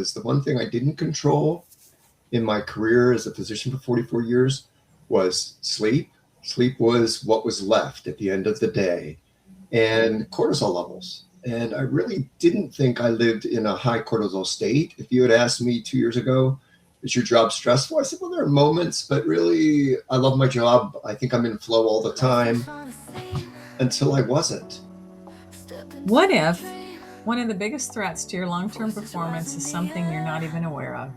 is the one thing I didn't control in my career as a physician for 44 years was sleep. Sleep was what was left at the end of the day, and cortisol levels. And I really didn't think I lived in a high cortisol state. If you had asked me 2 years ago, is your job stressful? I said, well, there are moments, but really, I love my job. I think I'm in flow all the time until I wasn't. What if one of the biggest threats to your long term performance is something you're not even aware of?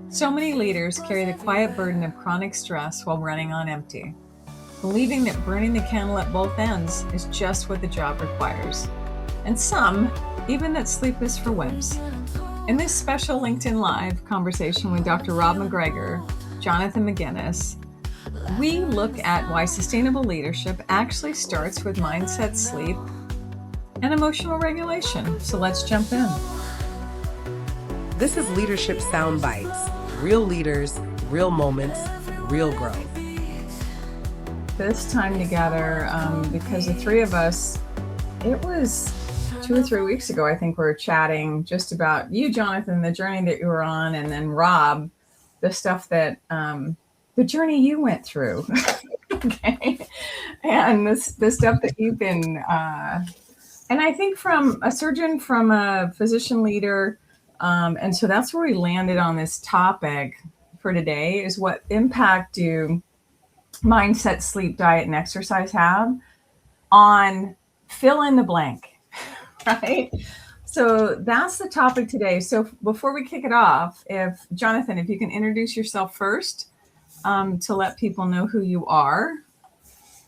So many leaders carry the quiet burden of chronic stress while running on empty, believing that burning the candle at both ends is just what the job requires. And some, even that sleep is for wimps. In this special LinkedIn Live conversation with Dr. Rob McGregor, Jonathan McGinnis, we look at why sustainable leadership actually starts with mindset, sleep, and emotional regulation. So let's jump in. This is Leadership Sound Bites. Real leaders, real moments, real growth. This time together, because the three of us, it was 2 or 3 weeks ago, I think we were chatting just about you, Jonathan, the journey that you were on, and then Rob, the stuff that, the journey you went through. Okay. And the stuff that you've been, and I think from a surgeon, from a physician leader, and so that's where we landed on this topic for today is what impact do mindset, sleep, diet, and exercise have on fill in the blank, right? So that's the topic today. So before we kick it off, Jonathan, if you can introduce yourself first, to let people know who you are.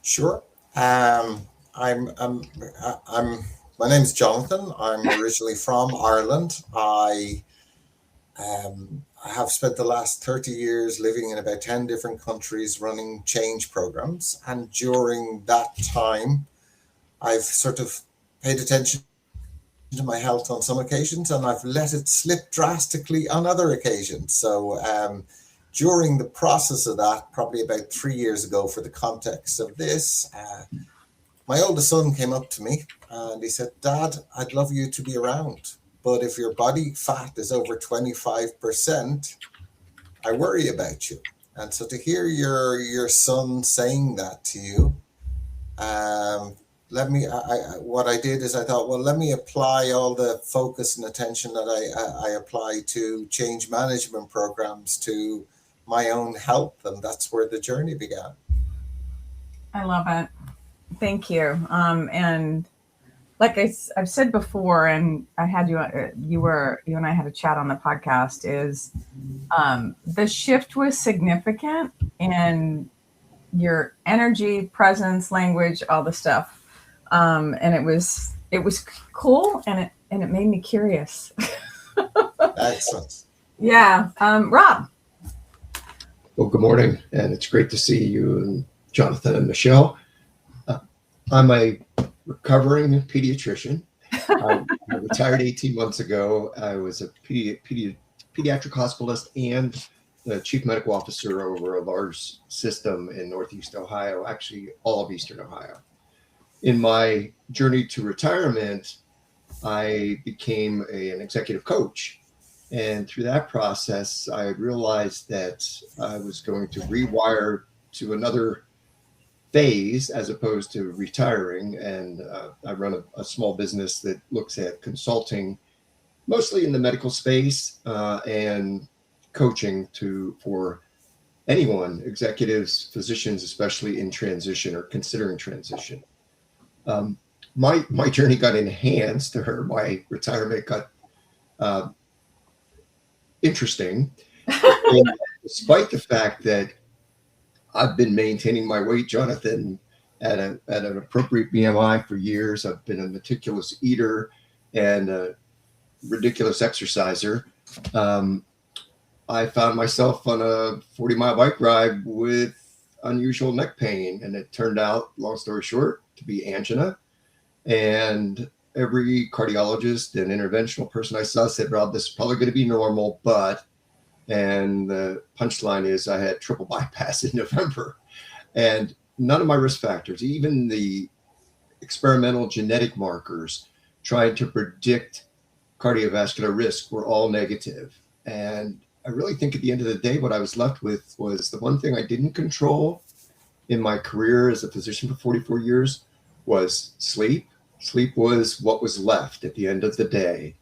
Sure. I'm my name's Jonathan. I'm originally from Ireland. I have spent the last 30 years living in about 10 different countries running change programs. And during that time, I've sort of paid attention to my health on some occasions, and I've let it slip drastically on other occasions. So during the process of that, probably about 3 years ago, for the context of this, my oldest son came up to me and he said, Dad, I'd love you to be around, but if your body fat is over 25%, I worry about you. And so to hear your son saying that to you, what I did is I thought, well, let me apply all the focus and attention that I apply to change management programs to my own health. And that's where the journey began. I love it. Thank you. And like I've said before, and I had you and I had a chat on the podcast, is the shift was significant in your energy, presence, language, all the stuff. And it was cool, and it made me curious. Excellent. Yeah. Rob. Well, good morning, and it's great to see you and Jonathan and Michelle. I'm a recovering pediatrician. I retired 18 months ago. I was a pediatric hospitalist and the chief medical officer over a large system in Northeast Ohio, actually all of Eastern Ohio. In my journey to retirement, I became an executive coach. And through that process, I realized that I was going to rewire to another phase as opposed to retiring. And I run a small business that looks at consulting, mostly in the medical space, and coaching for anyone, executives, physicians, especially in transition or considering transition. My journey got enhanced, or my retirement got interesting. And despite the fact that I've been maintaining my weight, Jonathan, at an appropriate BMI for years. I've been a meticulous eater and a ridiculous exerciser. I found myself on a 40-mile bike ride with unusual neck pain, and it turned out, long story short, to be angina. And every cardiologist and interventional person I saw said, Rob, this is probably going to be normal, and the punchline is I had triple bypass in November. And none of my risk factors, even the experimental genetic markers trying to predict cardiovascular risk were all negative. And I really think at the end of the day, what I was left with was the one thing I didn't control in my career as a physician for 44 years was sleep. Sleep was what was left at the end of the day,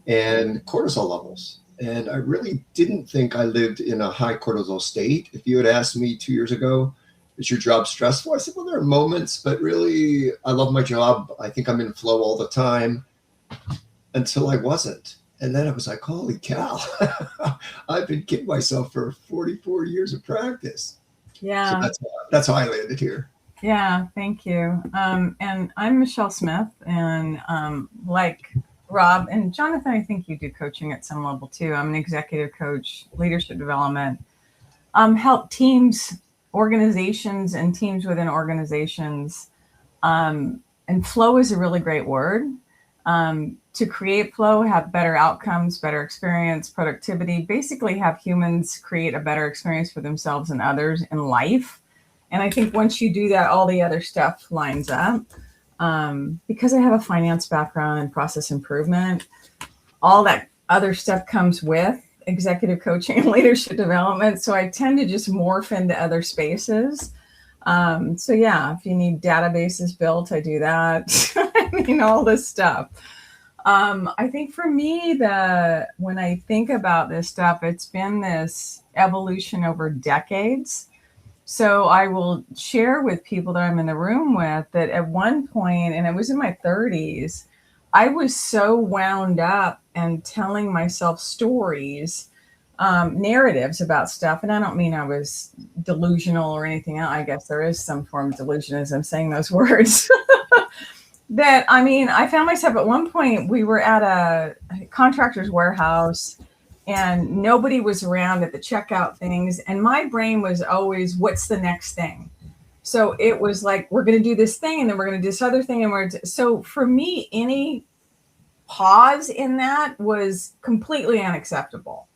and cortisol levels. And I really didn't think I lived in a high cortisol state. If you had asked me 2 years ago, is your job stressful? I said, well, there are moments, but really, I love my job. I think I'm in flow all the time, until I wasn't. And then I was like, holy cow, I've been kidding myself for 44 years of practice. Yeah. So that's how I landed here. Yeah, thank you. And I'm Michelle Smith, and like Rob and Jonathan, I think you do coaching at some level too. I'm an executive coach, leadership development, help teams, organizations, and teams within organizations. And flow is a really great word. To create flow, have better outcomes, better experience, productivity, basically have humans create a better experience for themselves and others in life. And I think once you do that, all the other stuff lines up. Because I have a finance background and process improvement, all that other stuff comes with executive coaching and leadership development. So I tend to just morph into other spaces. So yeah, if you need databases built, I do that. I mean, all this stuff. I think for me, when I think about this stuff, it's been this evolution over decades. So I will share with people that I'm in the room with that at one point, and it was in my 30s, I was so wound up and telling myself stories, narratives about stuff. And I don't mean I was delusional or anything else. I guess there is some form of delusion as I'm saying those words. That, I mean, I found myself at one point, we were at a contractor's warehouse and nobody was around at the checkout things. And my brain was always, what's the next thing? So it was like, we're going to do this thing and then we're going to do this other thing. So for me, any pause in that was completely unacceptable.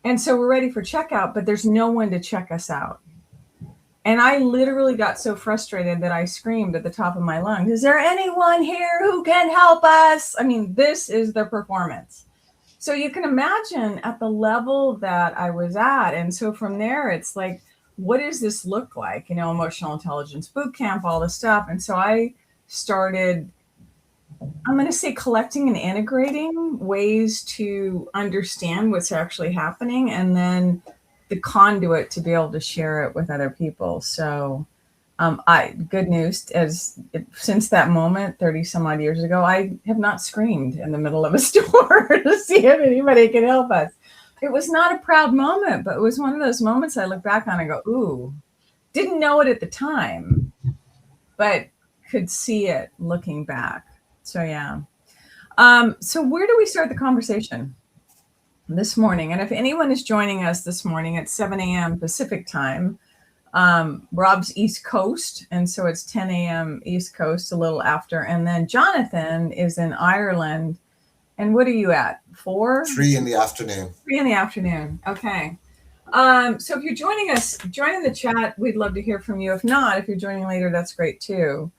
And so we're ready for checkout, but there's no one to check us out. And I literally got so frustrated that I screamed at the top of my lungs, is there anyone here who can help us? I mean, this is the performance. So you can imagine at the level that I was at. And so from there, it's like, what does this look like? You know, emotional intelligence boot camp, all this stuff. And so I started, I'm going to say, collecting and integrating ways to understand what's actually happening, and then the conduit to be able to share it with other people. So good news, since that moment, 30 some odd years ago, I have not screamed in the middle of a store to see if anybody can help us. It was not a proud moment, but it was one of those moments I look back on and go, ooh, didn't know it at the time, but could see it looking back. So yeah. So where do we start the conversation this morning? And if anyone is joining us this morning at 7 a.m. Pacific time, Rob's East Coast, and so it's 10 a.m. East Coast, a little after. And then Jonathan is in Ireland. And what are you at? 3 in the afternoon. 3 in the afternoon. Okay. So if you're joining us, join in the chat. We'd love to hear from you. If not, if you're joining later, that's great too.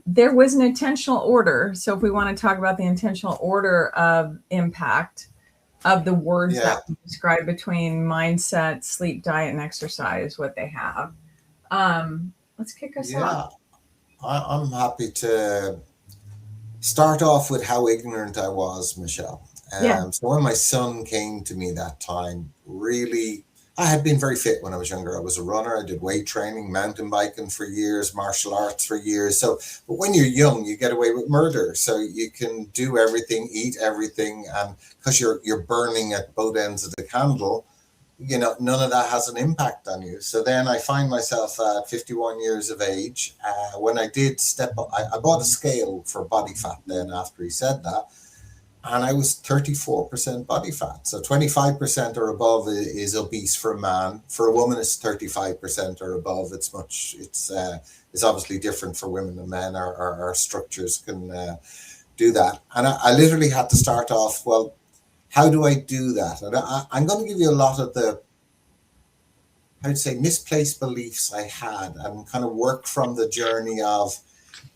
There was an intentional order. So if we want to talk about the intentional order of impact of the words that we describe between mindset, sleep, diet, and exercise, what they have. Let's kick us off. I'm happy to start off with how ignorant I was, Michelle. So when my son came to me that time, really, I had been very fit when I was younger. I was a runner. I did weight training, mountain biking for years, martial arts for years. So, but when you're young, you get away with murder. So you can do everything, eat everything, and because you're burning at both ends of the candle, you know, none of that has an impact on you. So then I find myself at 51 years of age. When I did step up, I bought a scale for body fat then after he said that. And I was 34% body fat. So 25% or above is obese for a man. For a woman, it's 35% or above. It's obviously different for women and men. Our structures can do that. And I literally had to start off, well, how do I do that? And I'm going to give you a lot of the, I'd say, misplaced beliefs I had and kind of work from the journey of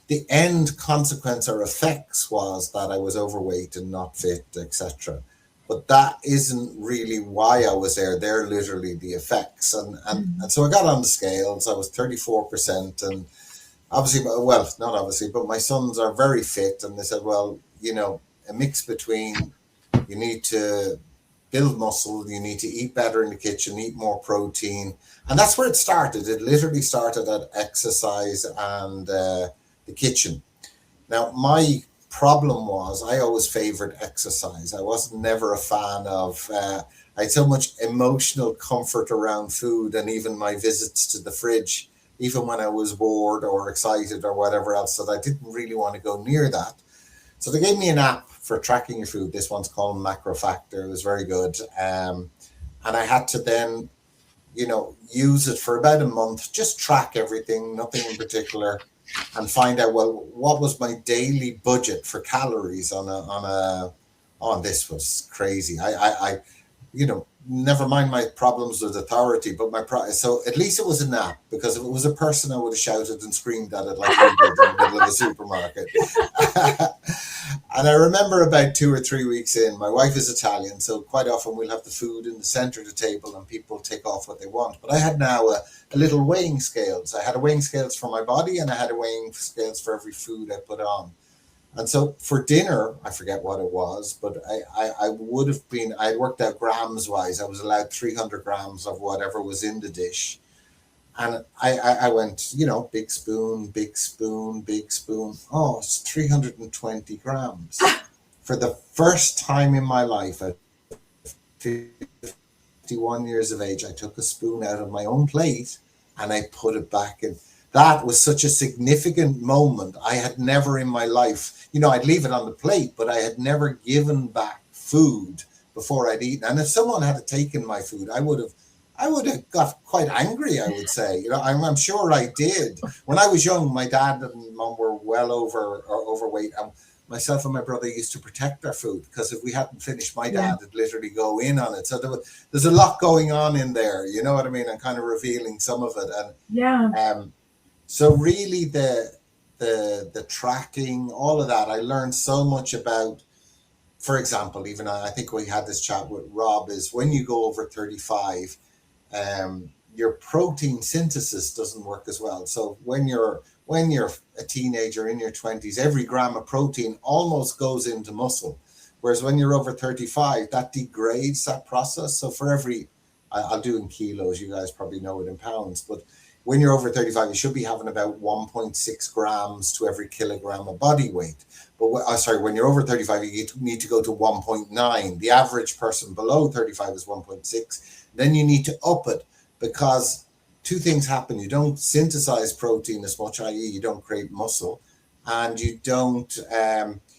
the end consequence or effects was that I was overweight and not fit, etc. But that isn't really why I was there. They're literally the effects. And so I got on the scales. I was 34%. And obviously, well, not obviously, but my sons are very fit. And they said, well, you know, a mix between you need to build muscle, you need to eat better in the kitchen, eat more protein. And that's where it started. It literally started at exercise and the kitchen. Now, my problem was I always favored exercise. I was never a fan of, I had so much emotional comfort around food, and even my visits to the fridge, even when I was bored or excited or whatever else, that I didn't really want to go near that. So they gave me an app for tracking your food. This one's called Macro Factor. It was very good. And I had to then, you know, use it for about a month, just track everything, nothing in particular, and find out, well, what was my daily budget for calories on this was crazy. I you know, never mind my problems with authority, but so at least it was an app, because if it was a person, I would have shouted and screamed at it like we did in the middle of the supermarket. And I remember about 2 or 3 weeks in, my wife is Italian, so quite often we'll have the food in the center of the table and people take off what they want. But I had now a little weighing scales. I had a weighing scales for my body, and I had a weighing scales for every food I put on. And so for dinner, I forget what it was, but I would have been, I worked out grams wise. I was allowed 300 grams of whatever was in the dish. And I went, you know, big spoon, big spoon, big spoon. Oh, it's 320 grams. For the first time in my life, at 51 years of age, I took a spoon out of my own plate and I put it back in. That was such a significant moment. I had never in my life, you know, I'd leave it on the plate, but I had never given back food before I'd eaten. And if someone had taken my food, I would have got quite angry, I would say. You know, I'm sure I did. When I was young, my dad and mom were well overweight. And myself and my brother used to protect our food, because if we hadn't finished, my dad would literally go in on it. So there's a lot going on in there. You know what I mean? I'm kind of revealing some of it. And so really the tracking, all of that, I learned so much about. For example, even I think we had this chat with Rob, is when you go over 35, your protein synthesis doesn't work as well. So when you're a teenager in your 20s, every gram of protein almost goes into muscle, whereas when you're over 35, that degrades that process. So for every, I'll do in kilos, you guys probably know it in pounds, but when you're over 35, you should be having about 1.6 grams to every kilogram of body weight. But when you're over 35, you need to go to 1.9. The average person below 35 is 1.6. Then you need to up it, because two things happen. You don't synthesize protein as much, i.e. you don't create muscle, and you don't,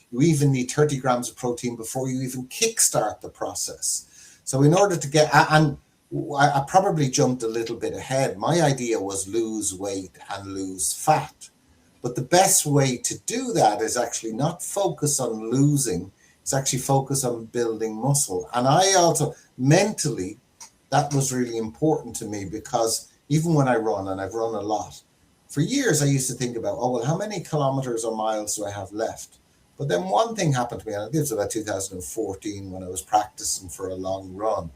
you even need 30 grams of protein before you even kickstart the process. So in order to get, and I probably jumped a little bit ahead. My idea was lose weight and lose fat. But the best way to do that is actually not focus on losing, it's actually focus on building muscle. And I also, mentally, that was really important to me, because even when I run, and I've run a lot, for years I used to think about, oh, well, how many kilometers or miles do I have left? But then one thing happened to me, and I think it was about 2014 when I was practicing for a long run.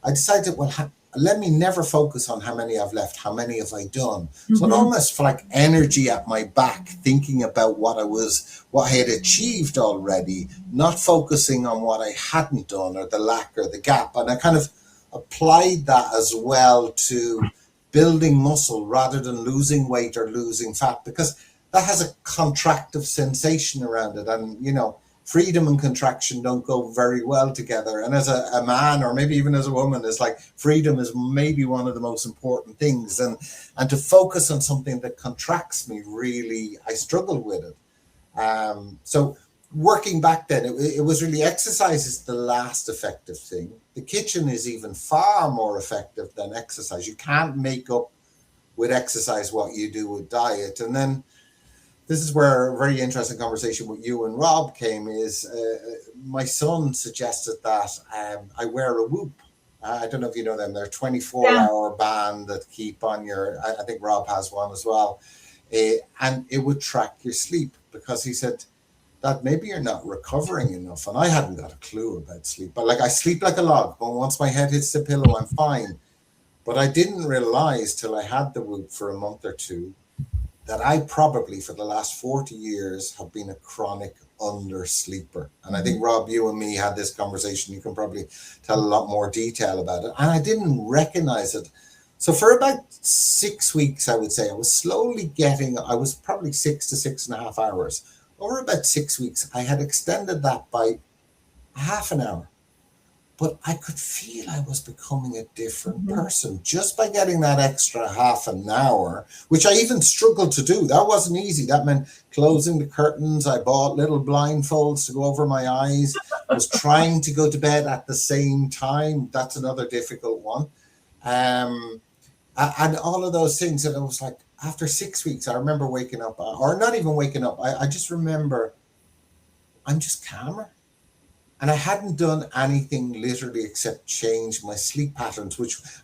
I decided, well, let me never focus on how many I've left, how many have I done. So it almost felt like energy at my back, thinking about what I had achieved already, not focusing on what I hadn't done, or the lack or the gap. And I kind of applied that as well to building muscle rather than losing weight or losing fat, because that has a contractive sensation around it. And, you know, freedom and contraction don't go very well together. And as a man, or maybe even as a woman, it's like freedom is maybe one of the most important things. And to focus on something that contracts me, really, I struggle with it. So working back then, it was really, exercise is the last effective thing. The kitchen is even far more effective than exercise. You can't make up with exercise what you do with diet. And then this is where a very interesting conversation with you and Rob came, is my son suggested that I wear a Whoop. I don't know if you know them. They're 24-hour band that keep on your, I think Rob has one as well. and it would track your sleep, because he said that maybe you're not recovering enough. And I hadn't got a clue about sleep, but like I sleep like a log, but once my head hits the pillow, I'm fine. But I didn't realize till I had the Whoop for a month or two that I probably for the last 40 years have been a chronic undersleeper. And I think, Rob, you and me had this conversation. You can probably tell a lot more detail about it. And I didn't recognize it. So for about 6 weeks, I would say, I was slowly I was probably 6 to 6.5 hours. Over about 6 weeks, I had extended that by half an hour. But I could feel I was becoming a different person just by getting that extra half an hour, which I even struggled to do. That wasn't easy. That meant closing the curtains. I bought little blindfolds to go over my eyes. I was trying to go to bed at the same time. That's another difficult one. And all of those things. And it was like, after 6 weeks, I remember waking up, or not even waking up. I just remember I'm just calmer. And I hadn't done anything literally except change my sleep patterns,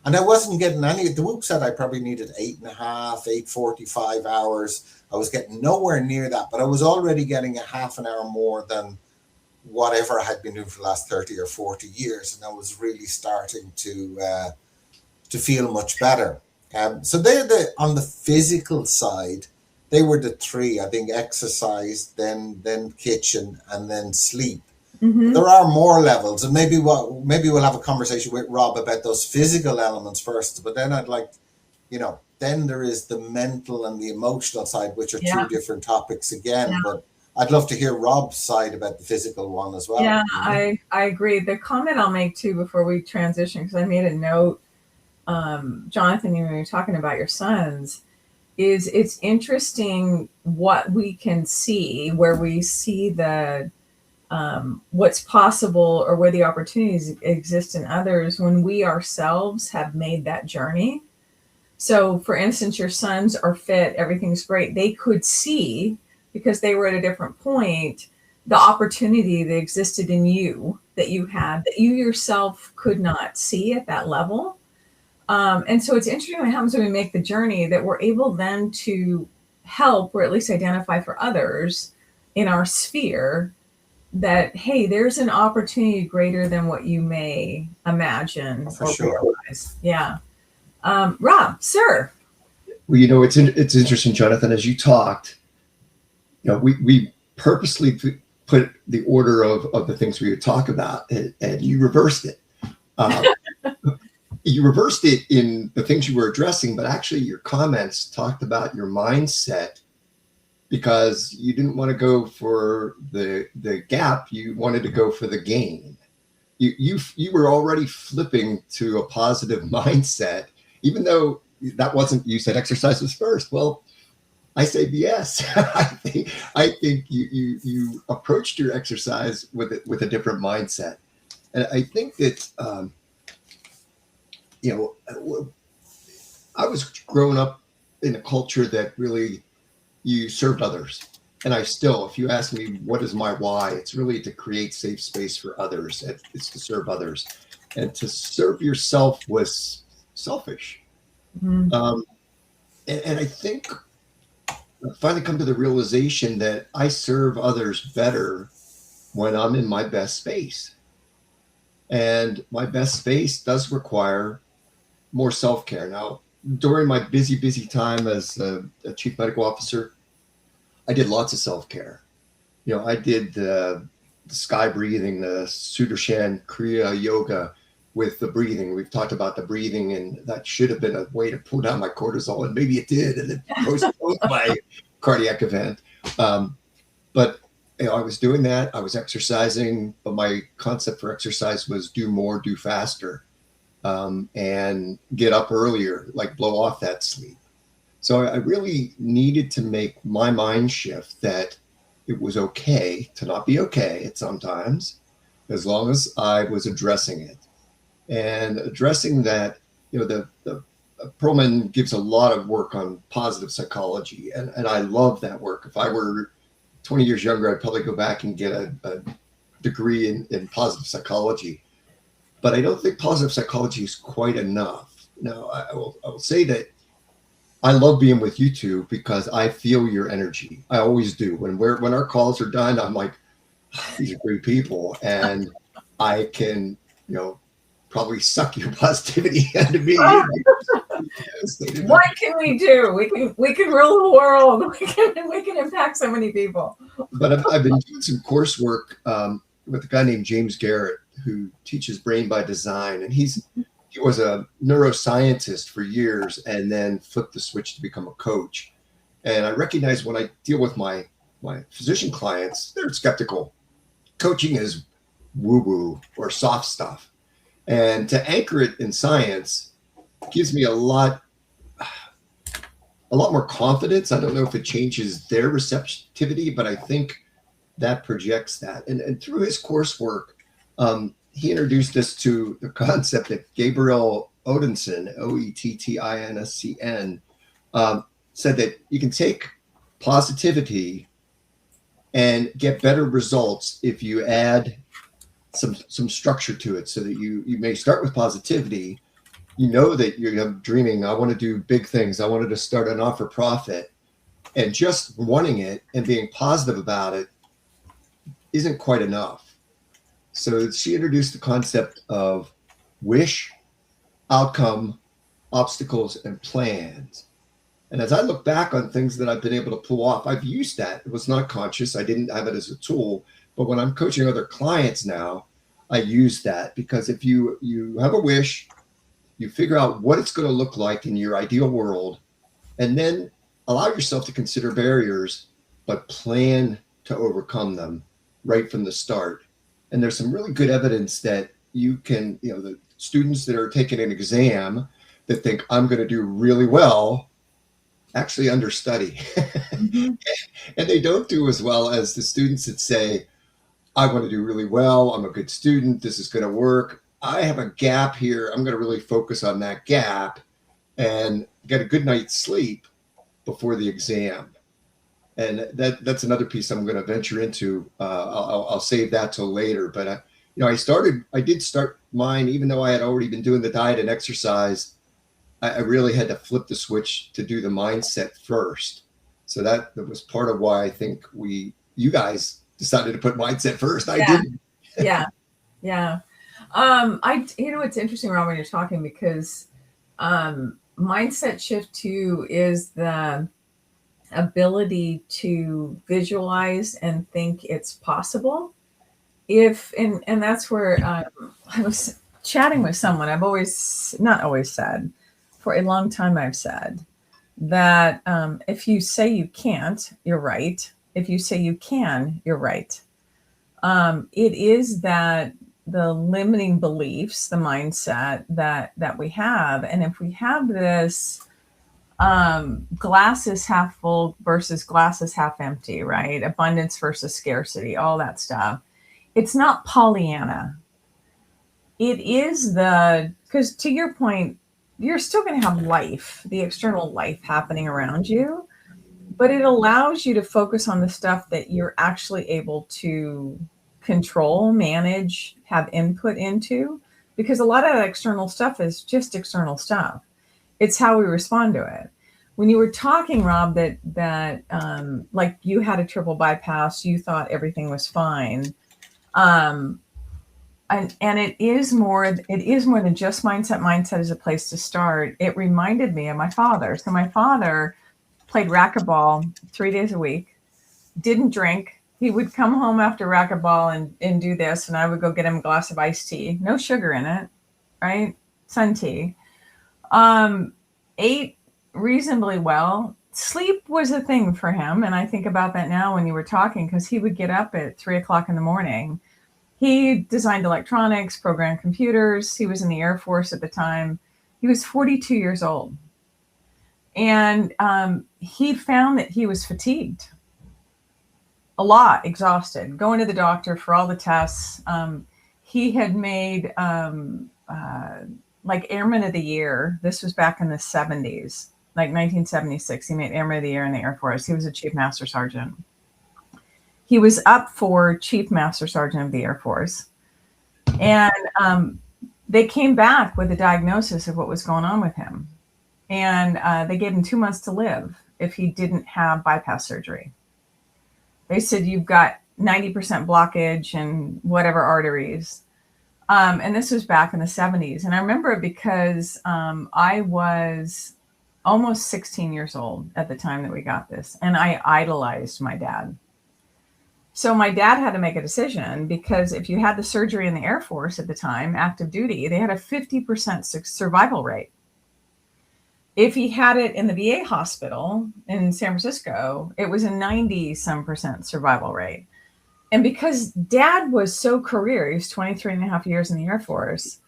and I wasn't getting any. The Whoop said I probably needed 8.5, 8:45 hours. I was getting nowhere near that, but I was already getting a half an hour more than whatever I had been doing for the last 30 or 40 years. And I was really starting to feel much better. So they're on the physical side, they were the three, I think: exercise, then kitchen, and then sleep. There are more levels, and maybe we'll have a conversation with Rob about those physical elements first. But then I'd like, then there is the mental and the emotional side, which are two different topics again. Yeah. But I'd love to hear Rob's side about the physical one as well. Yeah, I agree. The comment I'll make too before we transition, because I made a note, Jonathan, when you were talking about your sons, is it's interesting what we can see, where we see the what's possible or where the opportunities exist in others when we ourselves have made that journey. So for instance, your sons are fit, everything's great. They could see, because they were at a different point, the opportunity that existed in you that you had, that you yourself could not see at that level. And so it's interesting what happens when we make the journey, that we're able then to help, or at least identify for others in our sphere, that, hey, there's an opportunity greater than what you may imagine or realize. Yeah. Rob, sir. Well, it's interesting, Jonathan, as you talked, we purposely put the order of the things we would talk about, and you reversed it. You reversed it in the things you were addressing, but actually your comments talked about your mindset, because you didn't want to go for the gap, you wanted to go for the gain. You were already flipping to a positive mindset, even though that wasn't, you said exercise was first. Well, I say yes. I think you approached your exercise with a different mindset. And I think that I was growing up in a culture that really, you served others. And I still, if you ask me, what is my why? It's really to create safe space for others. It's to serve others. And to serve yourself was selfish. And I think I finally come to the realization that I serve others better when I'm in my best space. And my best space does require more self-care. Now, during my busy time as a chief medical officer, I did lots of self-care. I did the sky breathing, the Sudarshan Kriya yoga with the breathing. We've talked about the breathing, and that should have been a way to pull down my cortisol, and maybe it did, and it postponed my cardiac event. But I was doing that. I was exercising, but my concept for exercise was do more, do faster. And get up earlier, like blow off that sleep. So I really needed to make my mind shift that it was okay to not be okay at sometimes, as long as I was addressing it. And addressing that, the Perlman gives a lot of work on positive psychology, and I love that work. If I were 20 years younger, I'd probably go back and get a degree in positive psychology. But I don't think positive psychology is quite enough. Now, I will say that I love being with you two because I feel your energy. I always do. When our calls are done, I'm like, these are great people, and I can, probably suck your positivity out of me. What can we do? We can rule the world. We can impact so many people. But I've been doing some coursework with a guy named James Garrett, who teaches brain by design, and he was a neuroscientist for years and then flipped the switch to become a coach. And I recognize when I deal with my physician clients, they're skeptical. Coaching is woo-woo or soft stuff. And to anchor it in science gives me a lot more confidence. I don't know if it changes their receptivity, but I think that projects that. And through his coursework, he introduced us to the concept that Gabriel Odinson, Oettinscn, said that you can take positivity and get better results if you add some structure to it, so that you may start with positivity. You know that you're dreaming, I want to do big things. I wanted to start a not-for-profit, and just wanting it and being positive about it isn't quite enough. So she introduced the concept of wish, outcome, obstacles, and plans. And as I look back on things that I've been able to pull off, I've used that. It was not conscious. I didn't have it as a tool. But when I'm coaching other clients now, I use that, because if you have a wish, you figure out what it's going to look like in your ideal world, and then allow yourself to consider barriers, but plan to overcome them right from the start. And there's some really good evidence that you can, the students that are taking an exam that think I'm going to do really well actually understudy. Mm-hmm. And they don't do as well as the students that say, I want to do really well. I'm a good student. This is going to work. I have a gap here. I'm going to really focus on that gap and get a good night's sleep before the exam. And that's another piece I'm going to venture into. I'll save that till later. But I did start mine, even though I had already been doing the diet and exercise. I really had to flip the switch to do the mindset first. So that was part of why I think you guys decided to put mindset first. I didn't. Yeah. It's interesting, Rob, when you're talking, because mindset shift too is the ability to visualize and think it's possible. And that's where I was chatting with someone. I've not always said, for a long time I've said that if you say you can't, you're right. If you say you can, you're right. It is that the limiting beliefs, the mindset that we have. And if we have this glass is half full versus glass is half empty, right? Abundance versus scarcity, all that stuff. It's not Pollyanna. It is because to your point, you're still going to have life, the external life happening around you, but it allows you to focus on the stuff that you're actually able to control, manage, have input into, because a lot of that external stuff is just external stuff. It's how we respond to it. When you were talking, Rob, that like you had a triple bypass, you thought everything was fine. And it is more than just mindset. Mindset is a place to start. It reminded me of my father. So my father played racquetball 3 days a week, didn't drink. He would come home after racquetball and do this, and I would go get him a glass of iced tea, no sugar in it, right? Sun tea. Ate reasonably well. Sleep was a thing for him, and I think about that now when you were talking, because he would get up at 3:00 in the morning. He designed electronics, programmed computers. He was in the Air Force at the time. He was 42 years old. And he found that he was fatigued, a lot, exhausted, going to the doctor for all the tests. He had made like Airman of the Year. This was back in the 70s, like 1976. He made Airman of the Year in the Air Force. He was a Chief Master Sergeant. He was up for Chief Master Sergeant of the Air Force. And they came back with a diagnosis of what was going on with him. And they gave him 2 months to live if he didn't have bypass surgery. They said, you've got 90% blockage and whatever arteries. And this was back in the 70s. And I remember it because I was almost 16 years old at the time that we got this. And I idolized my dad. So my dad had to make a decision, because if you had the surgery in the Air Force at the time, active duty, they had a 50% survival rate. If he had it in the VA hospital in San Francisco, it was a 90-some% survival rate. And because Dad was so career, he was 23 and a half years in the Air Force,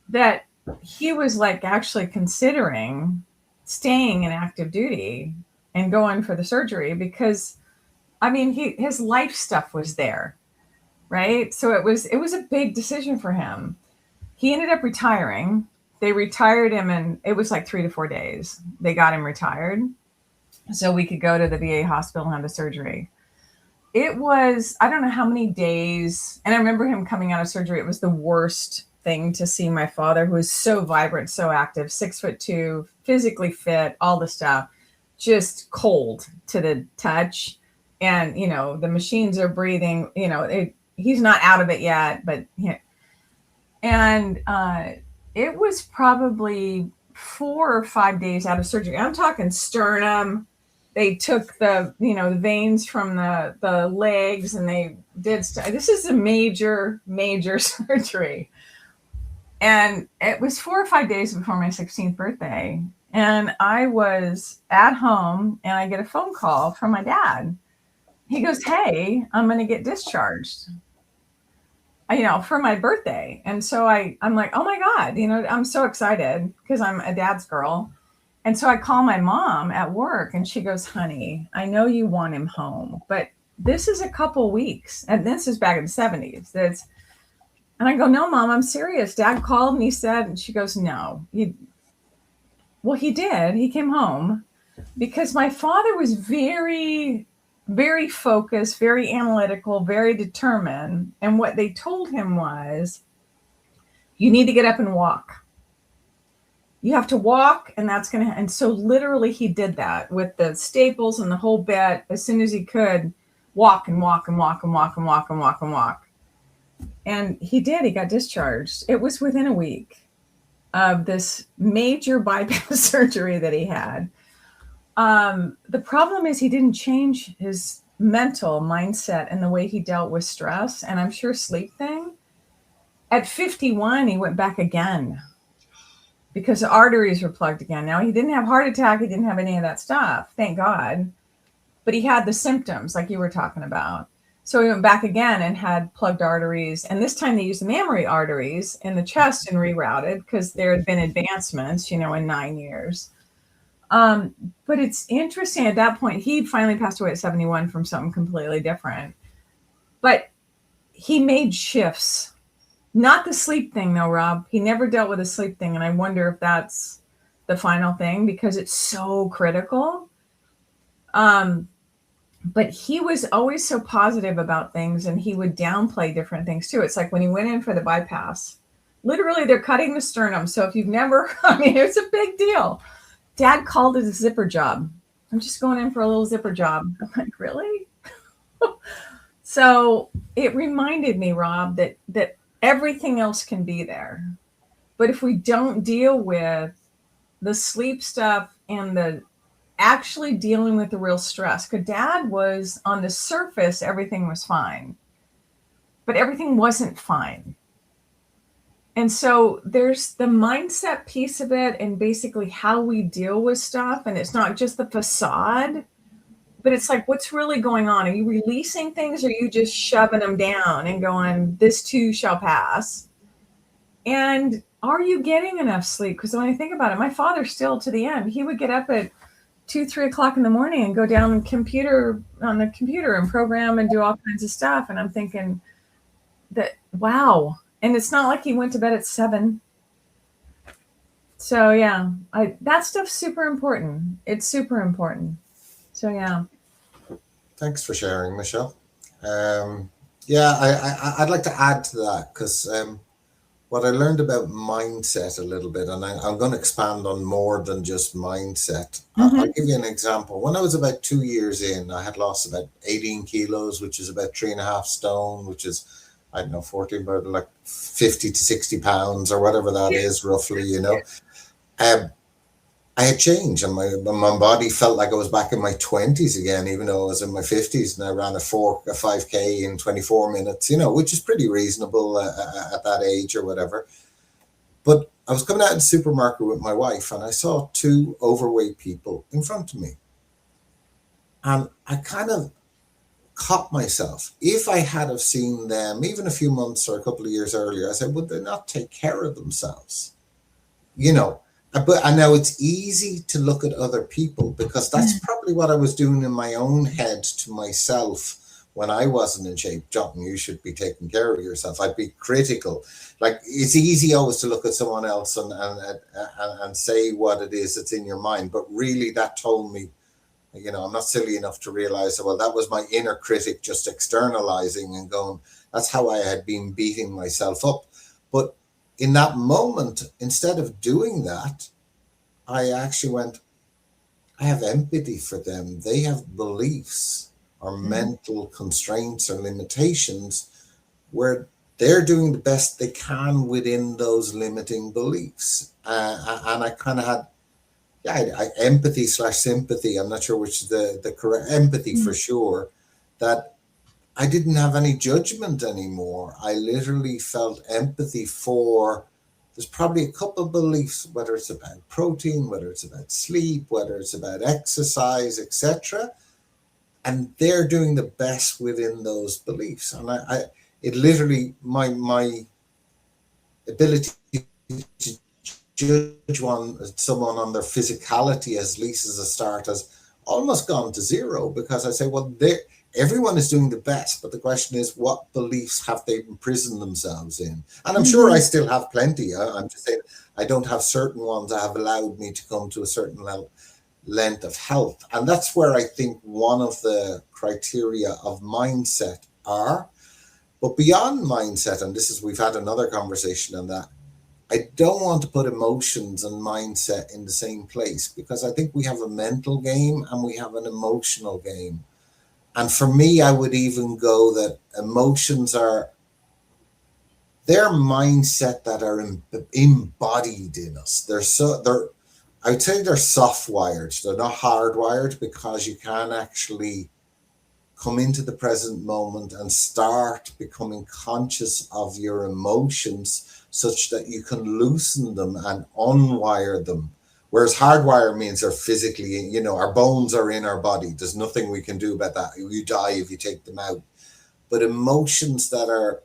that he was like actually considering staying in active duty and going for the surgery, because I mean, his life stuff was there, right? So it was a big decision for him. He ended up retiring. They retired him, and it was like 3 to 4 days. They got him retired so we could go to the VA hospital and have the surgery. It was, I don't know how many days. And I remember him coming out of surgery. It was the worst thing to see my father, who was so vibrant, so active, 6'2", physically fit, all the stuff, just cold to the touch. And, you know, the machines are breathing, you know, he's not out of it yet, but, and it was probably 4 or 5 days out of surgery. I'm talking sternum. They took the veins from the legs, and they did this is a major surgery. And it was 4 or 5 days before my 16th birthday. And I was at home, and I get a phone call from my dad. He goes, "Hey, I'm going to get discharged, for my birthday." And so I'm like, oh my God, I'm so excited because I'm a dad's girl. And so I call my mom at work, and she goes, "Honey, I know you want him home, but this is a couple weeks." And this is back in the 70s. And I go, "No, Mom, I'm serious. Dad called and he said," and she goes, "No." Well, he did. He came home because my father was very, very focused, very analytical, very determined. And what they told him was, you need to get up and walk. You have to walk, and that's going to, and so literally he did that with the staples and the whole bit. As soon as he could, walk and walk and walk and walk and walk and walk and walk. And he did. He got discharged. It was within a week of this major bypass surgery that he had. The problem is he didn't change his mental mindset and the way he dealt with stress, and I'm sure sleep thing. At 51, he went back again because the arteries were plugged again. Now, he didn't have heart attack. He didn't have any of that stuff, thank God. But he had the symptoms like you were talking about. So he went back again and had plugged arteries. And this time they used the mammary arteries in the chest and rerouted because there had been advancements, in 9 years. But it's interesting, at that point, he finally passed away at 71 from something completely different. But he made shifts. Not the sleep thing, though, Rob. He never dealt with the sleep thing. And I wonder if that's the final thing because it's so critical. But he was always so positive about things, and he would downplay different things too. It's like when he went in for the bypass, literally they're cutting the sternum. So if you've never, it's a big deal. Dad called it a zipper job. I'm just going in for a little zipper job. I'm like, really? So it reminded me, Rob, that everything else can be there. But if we don't deal with the sleep stuff and the actually dealing with the real stress, because Dad was on the surface, everything was fine, but everything wasn't fine. And so there's the mindset piece of it and basically how we deal with stuff. And it's not just the facade, but it's like, what's really going on? Are you releasing things, or are you just shoving them down and going, this too shall pass? And are you getting enough sleep? Because when I think about it, my father still to the end, he would get up at 2-3 o'clock in the morning and go down on the computer and program and do all kinds of stuff. And I'm thinking that, wow. And it's not like he went to bed at 7. So yeah, that stuff's super important. It's super important. So yeah. Thanks for sharing, Michelle. I'd like to add to that because what I learned about mindset a little bit, and I'm going to expand on more than just mindset. I'll give you an example. When I was about 2 years in, I had lost about 18 kilos, which is about 3.5 stone, which is, I don't know, 14, but like 50 to 60 pounds or whatever that is roughly, you know. I had changed, and my body felt like I was back in my 20s again, even though I was in my 50s, and I ran a 5K in 24 minutes, you know, which is pretty reasonable at that age or whatever. But I was coming out of the supermarket with my wife, and I saw two overweight people in front of me. And I kind of caught myself. If I had have seen them even a few months or a couple of years earlier, I said, would they not take care of themselves? You know, but I know it's easy to look at other people, because that's probably what I was doing in my own head to myself when I wasn't in shape. John, you should be taking care of yourself. I'd be critical. Like, it's easy always to look at someone else and say what it is that's in your mind. But really, that told me, you know, I'm not silly enough to realize, well, that was my inner critic just externalizing and going, that's how I had been beating myself up. But in that moment, instead of doing that, I actually went, I have empathy for them. They have beliefs or mental constraints or limitations where they're doing the best they can within those limiting beliefs. And I kind of had, empathy / sympathy. I'm not sure which is the correct empathy for sure, that I didn't have any judgment anymore. I literally felt empathy for, there's probably a couple of beliefs, whether it's about protein, whether it's about sleep, whether it's about exercise, etc. And they're doing the best within those beliefs. And it literally, my ability to judge someone on their physicality, as least as a start, has almost gone to zero, because I say, well, everyone is doing the best, but the question is, what beliefs have they imprisoned themselves in? And I'm sure I still have plenty. I'm just saying, I don't have certain ones that have allowed me to come to a certain length of health. And that's where I think one of the criteria of mindset are. But beyond mindset, and we've had another conversation on that, I don't want to put emotions and mindset in the same place, because I think we have a mental game and we have an emotional game. And for me, I would even go that emotions are their mindset that are embodied in us. I would say they're soft wired. They're not hardwired, because you can actually come into the present moment and start becoming conscious of your emotions such that you can loosen them and unwire them. Whereas hardwire means they're physically, you know, our bones are in our body. There's nothing we can do about that. You die if you take them out. But emotions that are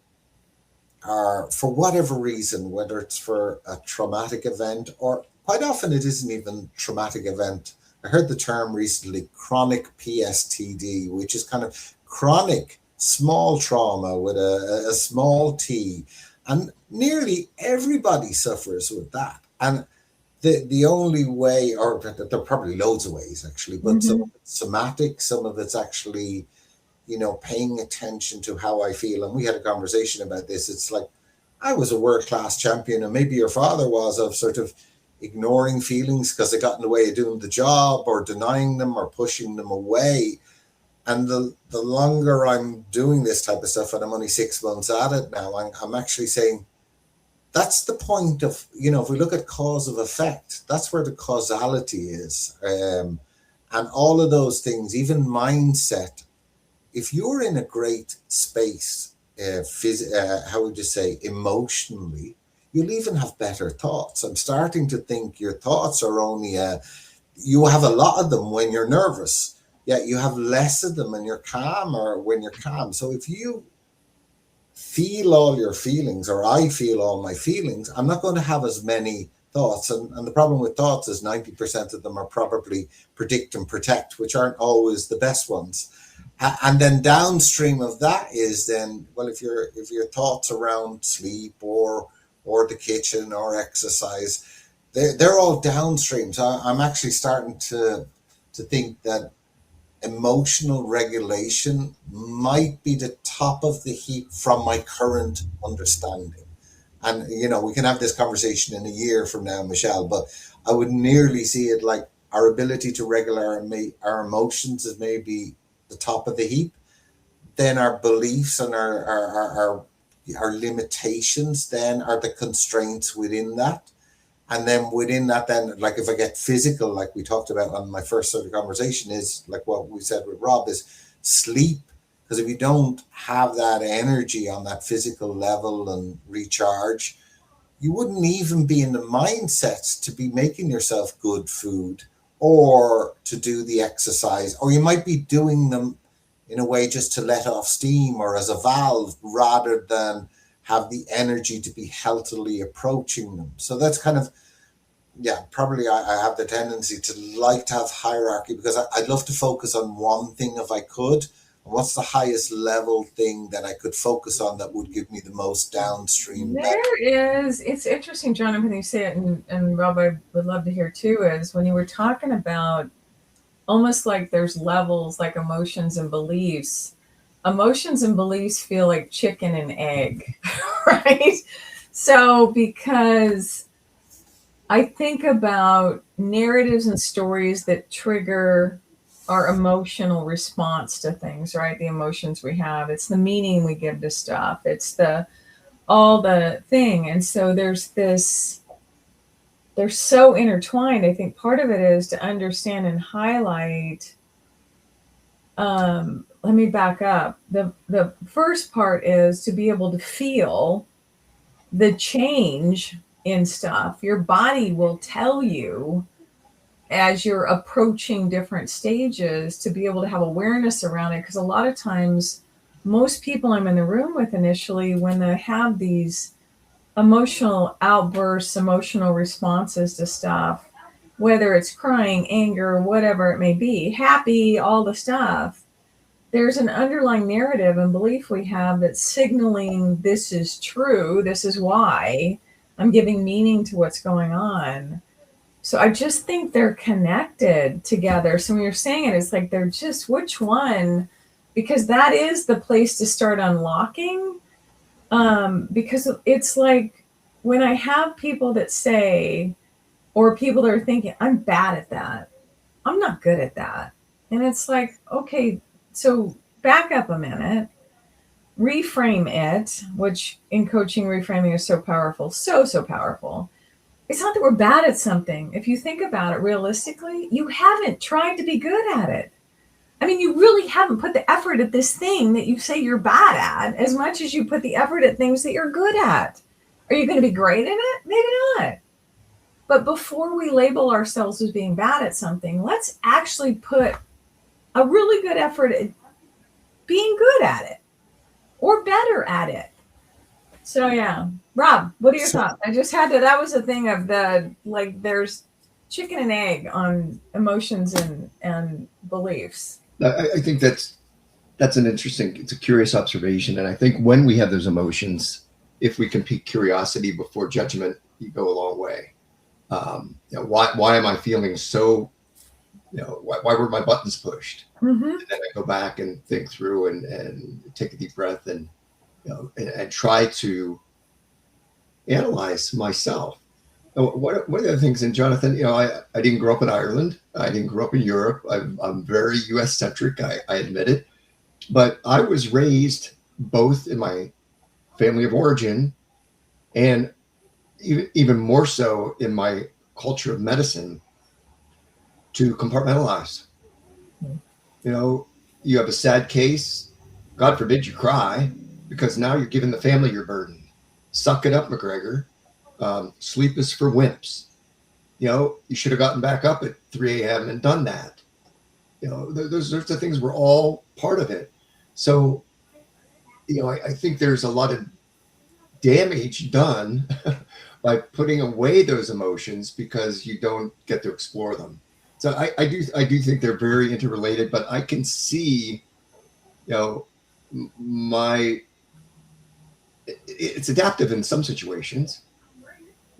for whatever reason, whether it's for a traumatic event, or quite often it isn't even a traumatic event. I heard the term recently, chronic PSTD, which is kind of chronic small trauma with a small t. And nearly everybody suffers with that. And the only way, or there are probably loads of ways actually, but some of it's somatic, some of it's actually, you know, paying attention to how I feel. And we had a conversation about this. It's like, I was a world-class champion, and maybe your father was, of sort of ignoring feelings because they got in the way of doing the job, or denying them, or pushing them away. And the longer I'm doing this type of stuff, and I'm only 6 months at it now, I'm actually saying, that's the point of, you know, if we look at cause of effect, that's where the causality is. And all of those things, even mindset, if you're in a great space, how would you say, emotionally, you'll even have better thoughts. I'm starting to think your thoughts are only, you have a lot of them when you're nervous, yet you have less of them when you're calm, or when you're calm. So if you feel all your feelings, or I feel all my feelings, I'm not going to have as many thoughts. And the problem with thoughts is 90% of them are probably predict and protect, which aren't always the best ones. And then downstream of that is then, well, if your thoughts around sleep or the kitchen or exercise, they're all downstream. So I'm actually starting to think that emotional regulation might be the top of the heap from my current understanding. And, you know, we can have this conversation in a year from now, Michelle, but I would nearly see it like our ability to regulate our emotions is maybe the top of the heap. Then our beliefs and our limitations then are the constraints within that. And then within that, then, like if I get physical, like we talked about on my first sort of conversation, is like what we said with Rob, is sleep. Because if you don't have that energy on that physical level and recharge, you wouldn't even be in the mindset to be making yourself good food or to do the exercise, or you might be doing them in a way just to let off steam or as a valve rather than have the energy to be healthily approaching them. So that's kind of, yeah, probably I have the tendency to like to have hierarchy because I'd love to focus on one thing if I could. What's the highest level thing that I could focus on that would give me the most downstream benefit? It's interesting, John, when you say it, and Rob, I would love to hear too, is when you were talking about almost like there's levels like emotions and beliefs. Emotions and beliefs feel like chicken and egg, right? So because I think about narratives and stories that trigger our emotional response to things, right? The emotions we have, it's the meaning we give to stuff, it's the all the thing. And so there's this, they're so intertwined. I think part of it is to understand and highlight. Let me back up. The first part is to be able to feel the change in stuff. Your body will tell you as you're approaching different stages to be able to have awareness around it. Because a lot of times, most people I'm in the room with initially, when they have these emotional outbursts, emotional responses to stuff, whether it's crying, anger, whatever it may be, happy, all the stuff, there's an underlying narrative and belief we have that's signaling this is true, this is why I'm giving meaning to what's going on. So I just think they're connected together. So when you're saying it, it's like they're just, which one? Because that is the place to start unlocking. Because it's like when I have people that say, or people that are thinking, I'm bad at that, I'm not good at that. And it's like, okay, so back up a minute, reframe it, which in coaching, reframing is so powerful, so powerful. It's not that we're bad at something. If you think about it realistically, you haven't tried to be good at it. I mean, you really haven't put the effort at this thing that you say you're bad at as much as you put the effort at things that you're good at. Are you going to be great at it? Maybe not. But before we label ourselves as being bad at something, let's actually put a really good effort at being good at it or better at it. So yeah, Rob, what are your thoughts? I just had to, that was the thing of the, like, there's chicken and egg on emotions and beliefs. I think that's an interesting, it's a curious observation. And I think when we have those emotions, if we can pique curiosity before judgment, you go a long way. Why am I feeling so, why were my buttons pushed? Mm-hmm. And then I go back and think through and take a deep breath and, and try to analyze myself. One of the things, and Jonathan, I didn't grow up in Ireland. I didn't grow up in Europe. I'm very US centric, I admit it. But I was raised both in my family of origin and even more so in my culture of medicine to compartmentalize. You have a sad case, God forbid you cry, because now you're giving the family your burden. Suck it up, McGregor. Sleep is for wimps. You should have gotten back up at 3 a.m. and done that. Those sorts of things were all part of it. So, I think there's a lot of damage done by putting away those emotions because you don't get to explore them. So I do think they're very interrelated, but I can see, it's adaptive in some situations.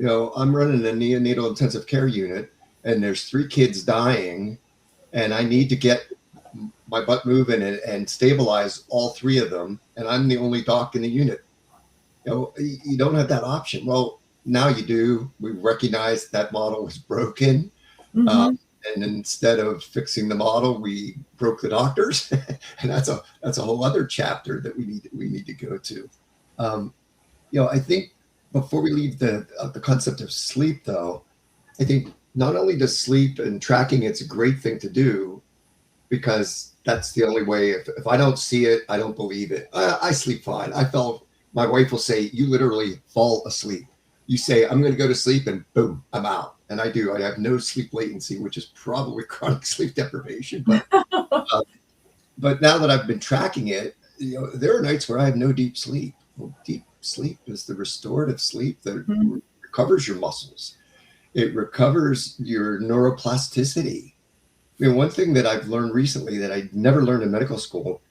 I'm running a neonatal intensive care unit and there's 3 kids dying and I need to get my butt moving and stabilize all 3 of them. And I'm the only doc in the unit. You don't have that option. Well, now you do. We recognize that model was broken. Mm-hmm. And instead of fixing the model, we broke the doctors, and that's a whole other chapter that we need to go to. I think before we leave the concept of sleep, though, I think not only does sleep and tracking it's a great thing to do, because that's the only way. If I don't see it, I don't believe it. I sleep fine. My wife will say, you literally fall asleep. You say, I'm going to go to sleep, and boom, I'm out. And I do. I have no sleep latency, which is probably chronic sleep deprivation. But now that I've been tracking it, there are nights where I have no deep sleep. Well, deep sleep is the restorative sleep that recovers your muscles. It recovers your neuroplasticity. One thing that I've learned recently that I never learned in medical school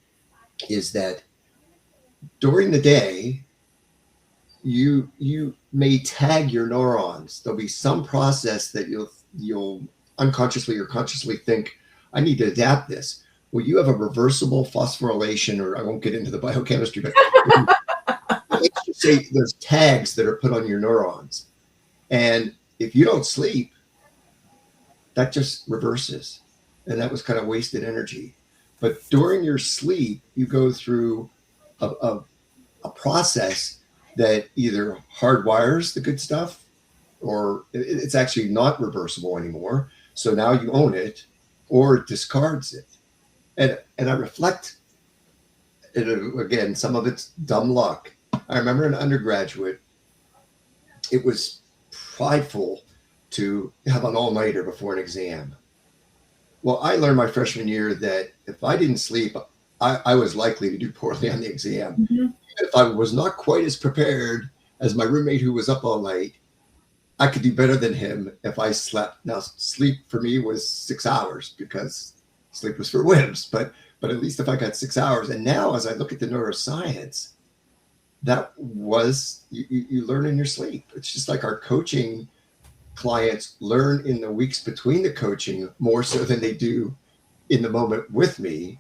is that during the day, you may tag your neurons. There'll be some process that you'll unconsciously or consciously think, I need to adapt this. Well, you have a reversible phosphorylation, or I won't get into the biochemistry, but let's just say there's tags that are put on your neurons. And if you don't sleep, that just reverses. And that was kind of wasted energy. But during your sleep, you go through a process that either hardwires the good stuff, or it's actually not reversible anymore. So now you own it, or it discards it. And I reflect, again, some of it's dumb luck. I remember an undergraduate, it was prideful to have an all-nighter before an exam. Well, I learned my freshman year that if I didn't sleep, I was likely to do poorly on the exam. Mm-hmm. If I was not quite as prepared as my roommate who was up all night, I could do better than him if I slept. Now, sleep for me was 6 hours, because sleep was for wimps, but at least if I got 6 hours. And now, as I look at the neuroscience, that was, you learn in your sleep. It's just like our coaching clients learn in the weeks between the coaching more so than they do in the moment with me.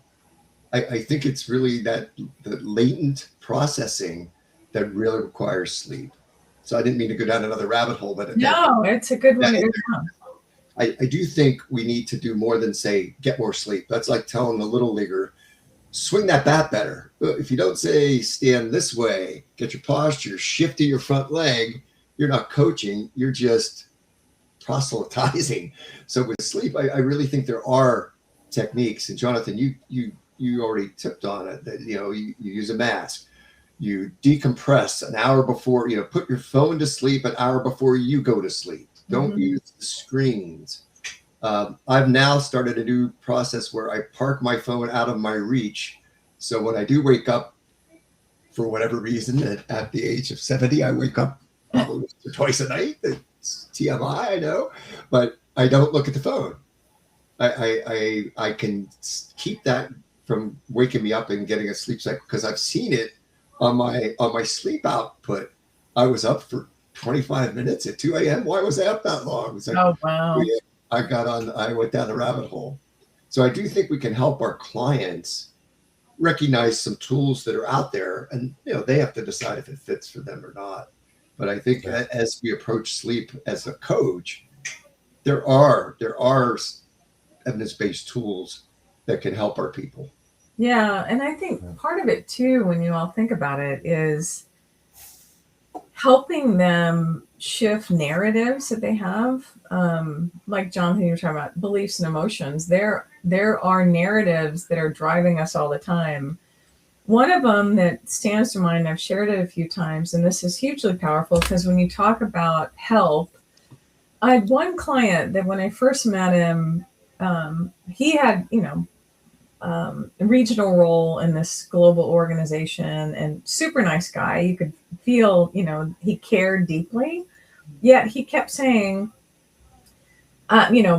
I think it's really the latent processing that really requires sleep. So I didn't mean to go down another rabbit hole, but No, it's a good one to go down. I do think we need to do more than say, get more sleep. That's like telling the little leaguer, swing that bat better. If you don't say, stand this way, get your posture, shift to your front leg, you're not coaching, you're just proselytizing. So with sleep, I really think there are techniques. And Jonathan, you already tipped on it, that you use a mask, you decompress an hour before, put your phone to sleep an hour before you go to sleep. Don't use the screens. I've now started a new process where I park my phone out of my reach. So when I do wake up, for whatever reason, at the age of 70, I wake up probably twice a night. It's TMI, I know, but I don't look at the phone. I can keep that from waking me up and getting a sleep cycle, because I've seen it on my sleep output. I was up for 25 minutes at 2 a.m. Why was I up that long? It's like, Oh, wow. I went down the rabbit hole. So I do think we can help our clients recognize some tools that are out there, and they have to decide if it fits for them or not. But I think as we approach sleep as a coach, there are evidence-based tools that can help our people. Yeah, and I think part of it too, when you all think about it, is helping them shift narratives that they have. Like Jonathan, you were talking about beliefs and emotions. There are narratives that are driving us all the time. One of them that stands to mind, I've shared it a few times, and this is hugely powerful, because when you talk about health, I had one client that when I first met him, he had, a regional role in this global organization, and super nice guy. You could feel, he cared deeply. Yet he kept saying,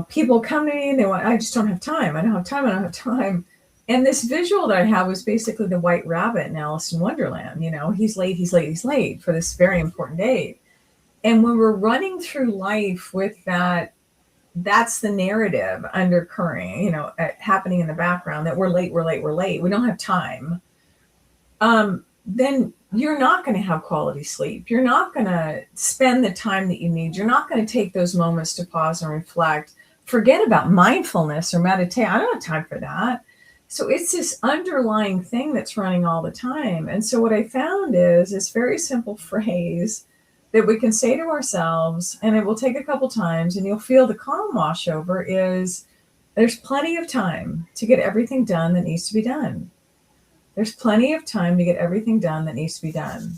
people come to me and I just don't have time. I don't have time. And this visual that I have was basically the white rabbit in Alice in Wonderland. He's late for this very important date. And when we're running through life with that's the narrative undercurring, happening in the background, that we're late. We don't have time. Then you're not going to have quality sleep. You're not going to spend the time that you need. You're not going to take those moments to pause and reflect. Forget about mindfulness or meditate. I don't have time for that. So it's this underlying thing that's running all the time. And so what I found is this very simple phrase that we can say to ourselves, and it will take a couple times, and you'll feel the calm wash over, is there's plenty of time to get everything done that needs to be done. There's plenty of time to get everything done that needs to be done.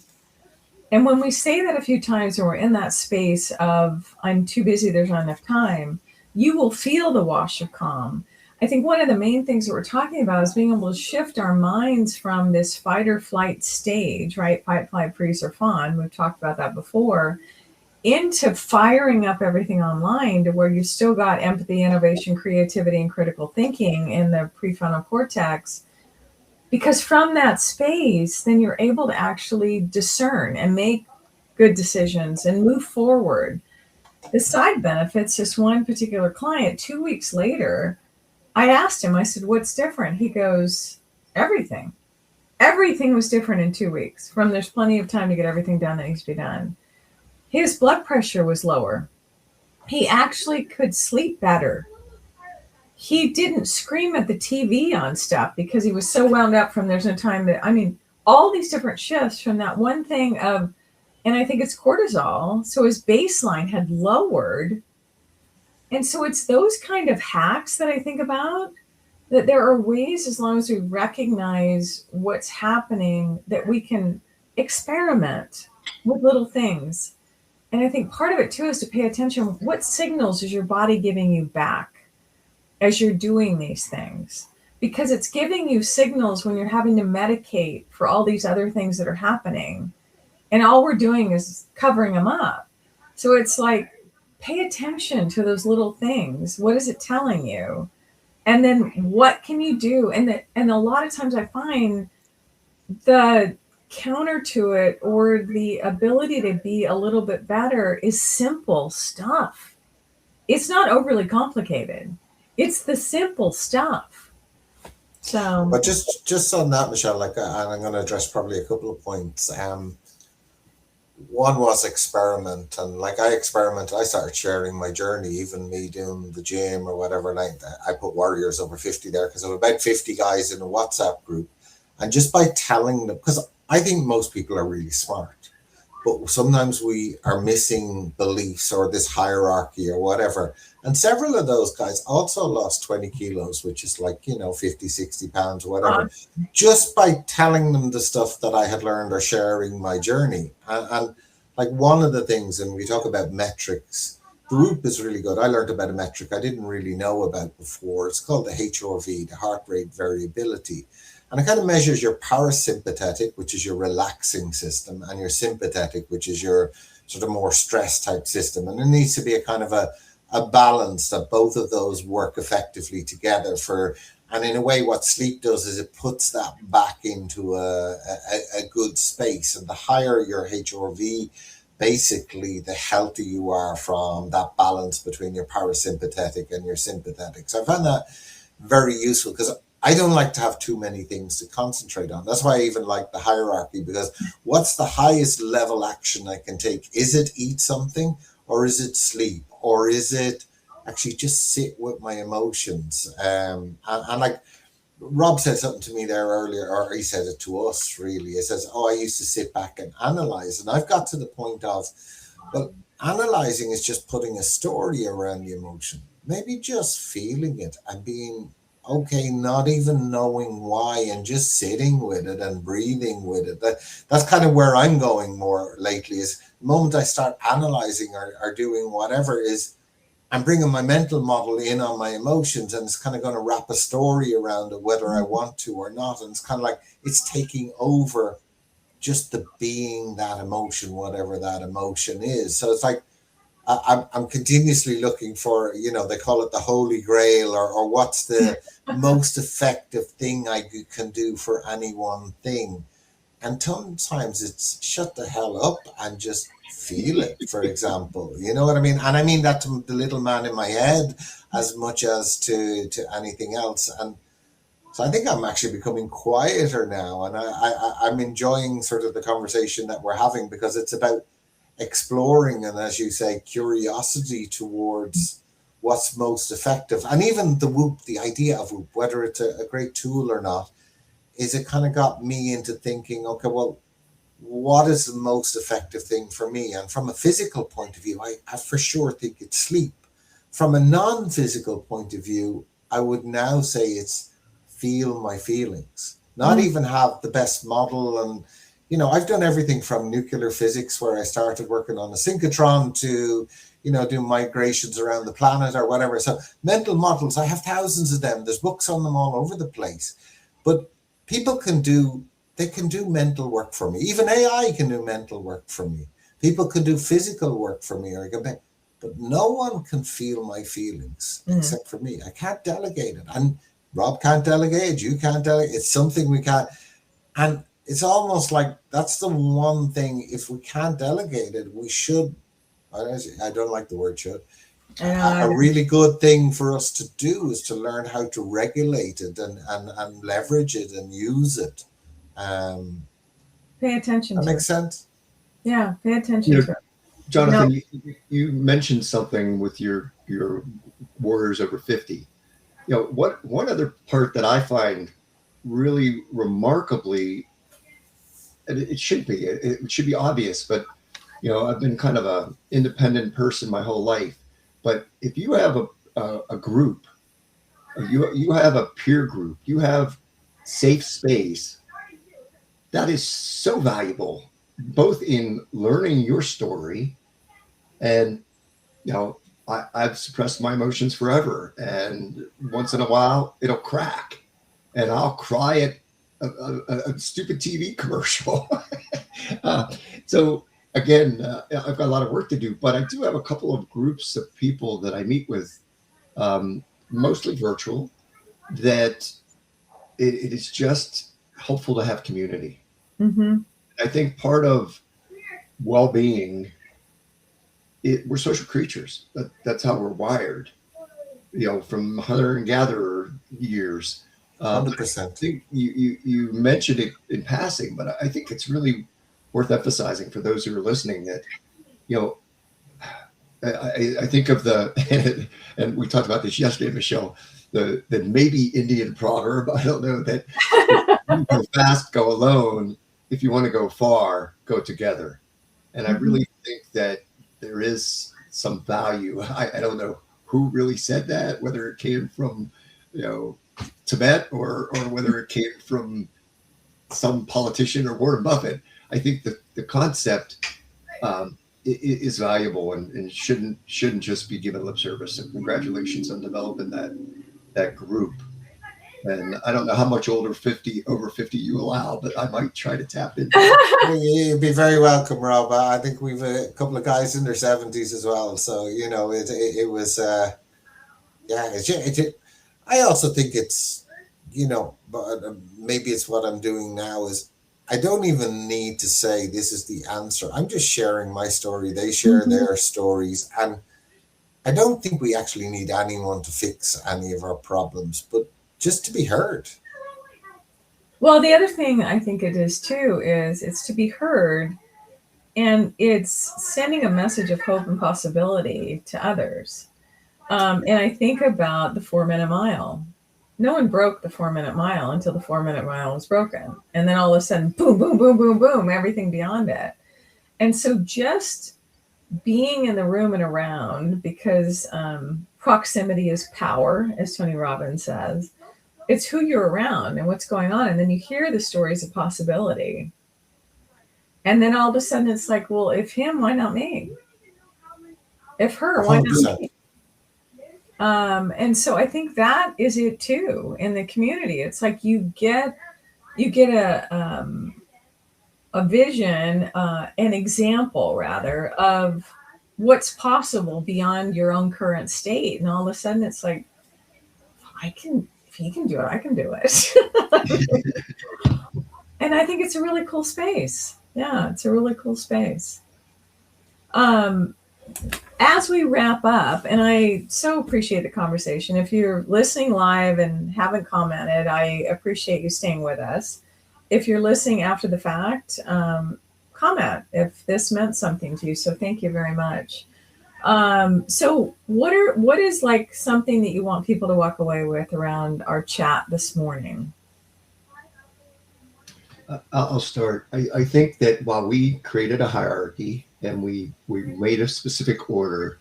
And when we say that a few times and we're in that space of, I'm too busy, there's not enough time, you will feel the wash of calm. I think one of the main things that we're talking about is being able to shift our minds from this fight or flight stage, right? Fight, flight, freeze, or fawn. We've talked about that before, into firing up everything online to where you've still got empathy, innovation, creativity, and critical thinking in the prefrontal cortex. Because from that space, then you're able to actually discern and make good decisions and move forward. The side benefits, this one particular client, 2 weeks later, I asked him, I said, what's different? He goes, everything. Everything was different in 2 weeks. From there's plenty of time to get everything done that needs to be done. His blood pressure was lower. He actually could sleep better. He didn't scream at the TV on stuff because he was so wound up from there's no time that, I mean, all these different shifts from that one thing of, and I think it's cortisol. So his baseline had lowered. And so it's those kind of hacks that I think about, that there are ways, as long as we recognize what's happening, that we can experiment with little things. And I think part of it too is to pay attention. What signals is your body giving you back as you're doing these things? Because it's giving you signals when you're having to medicate for all these other things that are happening. And all we're doing is covering them up. So it's like, pay attention to those little things. What is it telling you? And then what can you do? And a lot of times I find the counter to it, or the ability to be a little bit better, is simple stuff. It's not overly complicated. It's the simple stuff. So, but just on that, Michelle, like, and I'm going to address probably a couple of points. One was experiment, and like I started sharing my journey, even me doing the gym or whatever. And I put Warriors over 50 there because there were about 50 guys in a WhatsApp group, and just by telling them, because I think most people are really smart, but sometimes we are missing beliefs or this hierarchy or whatever. And several of those guys also lost 20 kilos, which is like, 50, 60 pounds, whatever, just by telling them the stuff that I had learned or sharing my journey. And like one of the things, and we talk about metrics, the Whoop is really good. I learned about a metric I didn't really know about before. It's called the HRV, the heart rate variability. And it kind of measures your parasympathetic, which is your relaxing system, and your sympathetic, which is your sort of more stress type system. And there needs to be a kind of a balance that both of those work effectively together and in a way what sleep does is it puts that back into a good space. And the higher your HRV, basically the healthier you are from that balance between your parasympathetic and your sympathetic. So I found that very useful, because I don't like to have too many things to concentrate on. That's why I even like the hierarchy, because what's the highest level action I can take? Is it eat something, or is it sleep, or is it actually just sit with my emotions? And like Rob said something to me there earlier, or he said it to us really. He says, I used to sit back and analyze. And I've got to the point of, well, analyzing is just putting a story around the emotion, maybe just feeling it and being okay, not even knowing why, and just sitting with it and breathing with it. That's kind of where I'm going more lately, is the moment I start analyzing or doing whatever, is I'm bringing my mental model in on my emotions, and it's kind of going to wrap a story around it, whether I want to or not. And it's kind of like it's taking over just the being that emotion, whatever that emotion is. So it's like I'm continuously looking for, they call it the holy grail, or what's the most effective thing I can do for any one thing. And sometimes it's shut the hell up and just feel it, for example. You know what I mean? And I mean that to the little man in my head as much as to anything else. And So I think I'm actually becoming quieter now, and I'm enjoying sort of the conversation that we're having, because it's about exploring and, as you say, curiosity towards what's most effective. And even the Whoop, the idea of Whoop, whether it's a great tool or not, is it kind of got me into thinking, okay, well, what is the most effective thing for me? And from a physical point of view, I for sure think it's sleep. From a non-physical point of view, I would now say it's feel my feelings, not even have the best model. And, I've done everything from nuclear physics, where I started working on a synchrotron, to, do migrations around the planet or whatever. So mental models, I have thousands of them. There's books on them all over the place. But people can do mental work for me. Even AI can do mental work for me. People can do physical work for me, but no one can feel my feelings except for me. I can't delegate it. And Rob can't delegate it. You can't delegate it. It's something we can't. And it's almost like that's the one thing, if we can't delegate it, we should. I don't like the word should. A really good thing for us to do is to learn how to regulate it and leverage it and use it. Pay attention to it. That makes sense? Yeah, pay attention to it. Jonathan, you mentioned something with your Warriors Over 50. One other part that I find really remarkably, and it should be obvious, but I've been kind of an independent person my whole life. But if you have a group, you have a peer group, you have safe space, that is so valuable, both in learning your story and, I've suppressed my emotions forever. And once in a while it'll crack and I'll cry at a stupid TV commercial. So again, I've got a lot of work to do, but I do have a couple of groups of people that I meet with, mostly virtual, that it is just helpful to have community. I think part of well-being, we're social creatures. That's how we're wired, from hunter and gatherer years. 100%. I think you mentioned it in passing, but I think it's really worth emphasizing for those who are listening that, I think of and we talked about this yesterday, Michelle, the maybe Indian proverb, I don't know, that you go fast, go alone. If you want to go far, go together. And I really think that there is some value. I don't know who really said that, whether it came from, Tibet or whether it came from some politician or Warren Buffett. I think that the concept is valuable and shouldn't just be given lip service. So congratulations on developing that group. And I don't know how much over 50 you allow, but I might try to tap into it. You'd be very welcome, Rob. I think we've a couple of guys in their 70s as well. So, it was, I also think it's, but maybe it's what I'm doing now is I don't even need to say this is the answer. I'm just sharing my story. They share their stories. And I don't think we actually need anyone to fix any of our problems, but just to be heard. Well, the other thing I think it is too is it's to be heard, and it's sending a message of hope and possibility to others. And I think about the 4-minute mile. No one broke the 4-minute mile until the 4-minute mile was broken. And then all of a sudden, boom, boom, boom, boom, boom, everything beyond it. And so just being in the room and around, because proximity is power, as Tony Robbins says. It's who you're around and what's going on. And then you hear the stories of possibility. And then all of a sudden it's like, well, if him, why not me? If her, why 100%. not me? And so I think that is it too in the community. It's like you get a vision, an example rather of what's possible beyond your own current state. And all of a sudden it's like, if he can do it, I can do it. And I think it's a really cool space. Yeah, it's a really cool space. as we wrap up, and I so appreciate the conversation. If you're listening live and haven't commented, I appreciate you staying with us. If you're listening after the fact, comment if this meant something to you. So thank you very much. So what is like something that you want people to walk away with around our chat this morning? I'll start. I think that while we created a hierarchy and we made a specific order,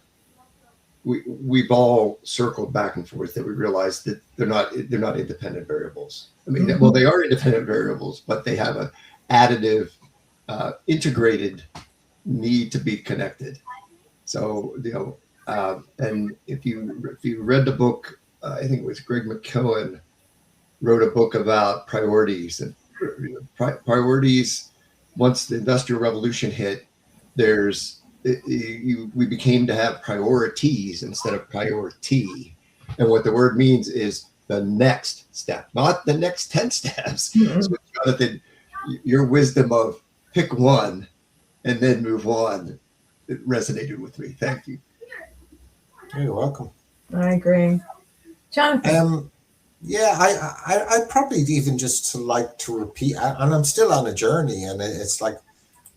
we've all circled back and forth that we realized that they're not independent variables. I mean, well, they are independent variables, but they have a additive, integrated need to be connected. So, and if you read the book, I think it was Greg McKeown wrote a book about priorities, and priorities. Once the Industrial Revolution hit, we became to have priorities instead of priority, and what the word means is the next step, not the next 10 steps. Mm-hmm. So, Jonathan, your wisdom of pick one and then move on, it resonated with me. Thank you. You're welcome. I agree. Jonathan. Yeah, I probably even just like to repeat, and I'm still on a journey, and it's like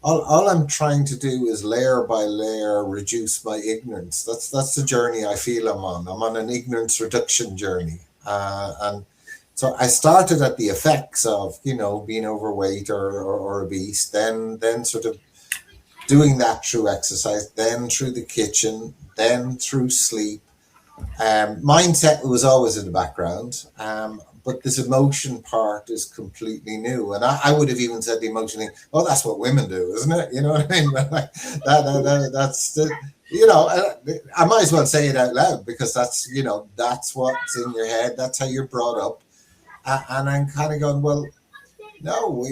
all I'm trying to do is layer by layer reduce my ignorance. That's the journey I feel I'm on. I'm on an ignorance reduction journey, and so I started at the effects of being overweight or obese, then sort of doing that through exercise, then through the kitchen, then through sleep. Mindset was always in the background, but this emotion part is completely new. And I would have even said the emotion thing, oh, that's what women do, isn't it? You know what I mean? That's the, I might as well say it out loud, because that's what's in your head. That's how you're brought up. And I'm kind of going, well, no,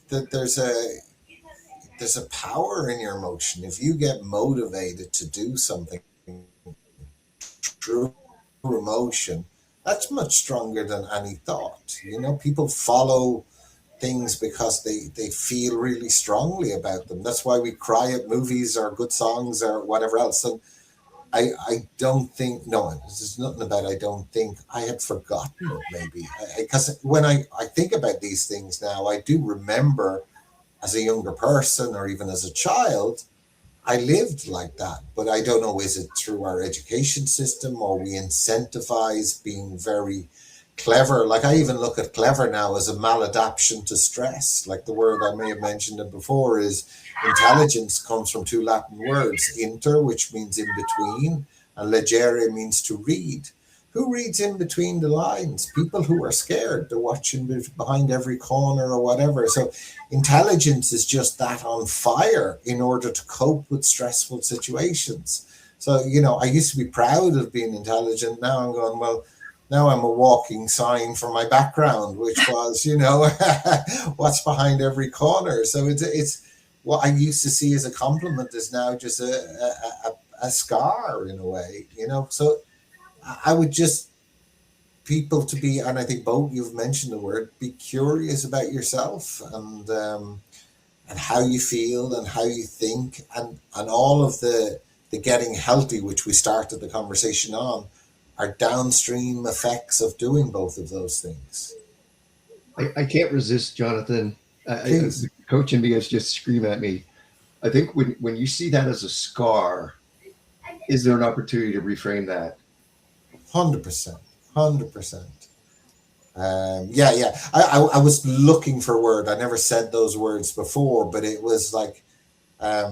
there's a power in your emotion. If you get motivated to do something through emotion, that's much stronger than any thought. People follow things because they feel really strongly about them. That's why we cry at movies or good songs or whatever else. And I don't think, no, there's nothing about I don't think. I had forgotten it maybe. Because when I think about these things now, I do remember as a younger person or even as a child, I lived like that. But I don't know, is it through our education system, or we incentivize being very clever? Like, I even look at clever now as a maladaptation to stress. Like, the word I may have mentioned it before is intelligence comes from two Latin words, inter, which means in between, and legere means to read. Who reads in between the lines? People who are scared. They're watching behind every corner or whatever. So intelligence is just that on fire in order to cope with stressful situations. So, I used to be proud of being intelligent. Now I'm going, well, now I'm a walking sign for my background, which was, what's behind every corner. So it's what I used to see as a compliment is now just a scar in a way, So I would just people to be, and I think both you've mentioned the word, be curious about yourself and how you feel and how you think, and all of the getting healthy, which we started the conversation on, are downstream effects of doing both of those things. I can't resist, Jonathan. The coach in me is just screaming at me. I think when you see that as a scar, is there an opportunity to reframe that? 100%. Yeah. I was looking for a word. I never said those words before, but it was like, I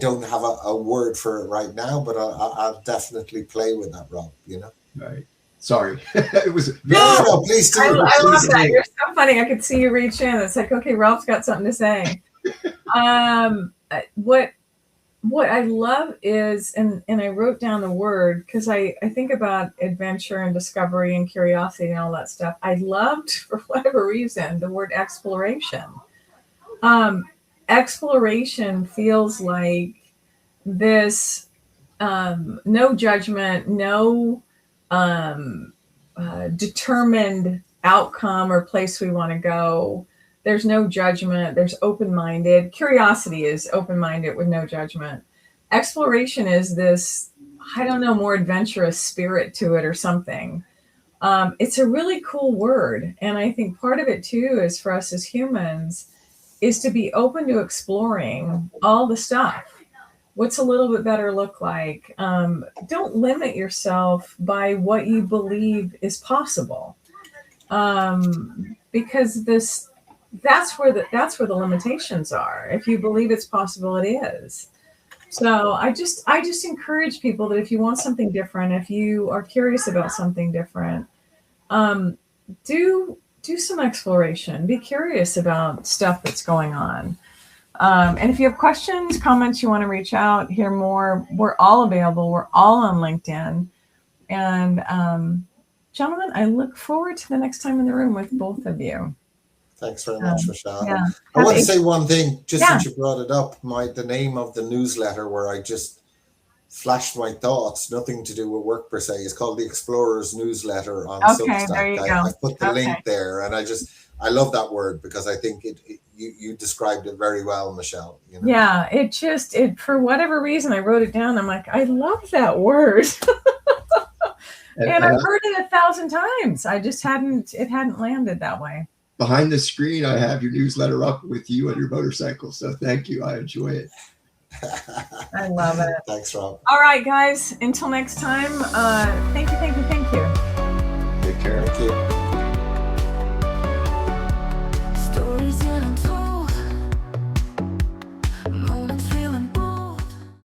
don't have a word for it right now, but I'll definitely play with that, Rob, Right. Sorry. It was. No, please do. I love that. You're so funny. I could see you reach in. It's like, okay, Rob's got something to say. What I love is, and I wrote down the word because I think about adventure and discovery and curiosity and all that stuff. I loved, for whatever reason, the word exploration. Exploration feels like this no judgment, no determined outcome or place we want to go. There's no judgment. There's open-minded. Curiosity is open-minded with no judgment. exploration is this, I don't know, more adventurous spirit to it or something. It's a really cool word. And I think part of it too is for us as humans is to be open to exploring all the stuff. What's a little bit better look like? Don't limit yourself by what you believe is possible. Because that's where the limitations are. If you believe it's possible, it is. So I just encourage people that if you want something different, if you are curious about something different, do some exploration. Be curious about stuff that's going on. And if you have questions, comments, you want to reach out, hear more, we're all available. We're all on LinkedIn. And gentlemen, I look forward to the next time in the room with both of you. Thanks very much, Michelle. Yeah. I want to say one thing, just Yeah. since you brought it up, the name of the newsletter where I just flashed my thoughts, nothing to do with work per se, is called the Explorers Newsletter on Okay, there you Substack. go. I put the link there, and I love that word because I think you described it very well, Michelle. You know? Yeah, it for whatever reason, I wrote it down. I'm like, I love that word. And I've heard it 1,000 times. It hadn't landed that way. Behind the screen, I have your newsletter up with you and your motorcycle. So thank you. I enjoy it. I love it. Thanks, Rob. All right, guys. Until next time, thank you